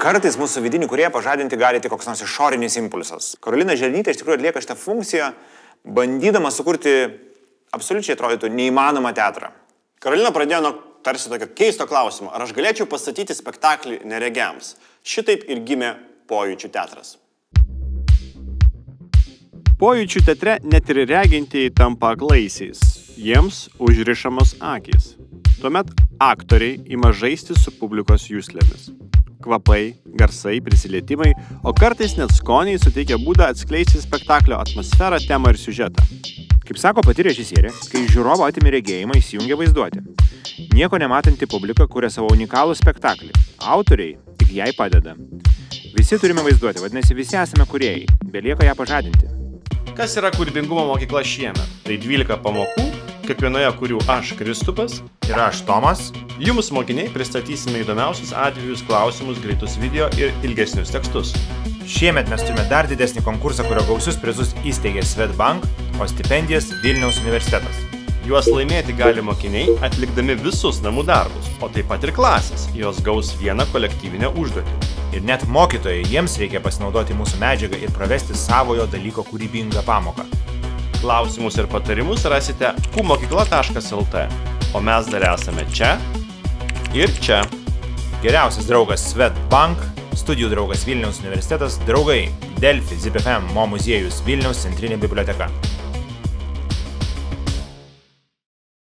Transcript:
Kartais mūsų vidinį kūrėją pažadinti gali tik koks nors išorinis impulsas. Karolina Želnytė iš tikrųjų atlieka šitą funkciją, bandydama sukurti absoliučiai atrodytų neįmanomą teatrą. Karolina pradėjo nuo tarsi tokio keisto klausimo. Ar aš galėčiau pastatyti spektaklį neregiams? Šitaip ir gimė Pojūčių teatras. Pojūčių teatre net ir regintieji tampa aklaisiais. Jiems užrišamos akys. Tuomet aktoriai ima žaisti su publikos juslėmis. Kvapai, garsai, prisilietimai, o kartais net skoniai suteikia būdą atskleisti spektaklio atmosferą, temą ir siužetą. Kaip sako pati režisierė, kai žiūrovo atimi regėjimą įsijungia vaizduotė. Nieko nematanti publika kuria savo unikalų spektaklį. Autoriai tik jai padeda. Visi turime vaizduoti, vadinasi, visi esame kūrėjai. Belieka ją pažadinti. Kas yra kūrybingumo mokykla šiemet? Tai 12 pamokų, kiekvienoje kurių aš, Kristupas, Ir aš, Tomas. jums mokiniai pristatysime įdomiausius atvejus, klausimus, greitus video ir ilgesnius tekstus. Šiemet mes turime dar didesnį konkursą, kurio gausius prizus įsteigė Swedbank, o stipendijas Vilniaus universitetas. Juos laimėti gali mokiniai, atlikdami visus namų darbus, o taip pat ir klasės. Jos gaus vieną kolektyvinę užduotį. Ir net mokytojai, jiems reikia pasinaudoti mūsų medžiagą ir pravesti savojo dalyko kūrybingą pamoką. Klausimus ir patarimus rasite kumokykla.lt, o mes dar esame čia ir čia. Geriausias draugas Swedbank, studijų draugas Vilniaus universitetas, draugai Delfi, ZIP FM, Mo muziejus, Vilniaus centrinė biblioteka.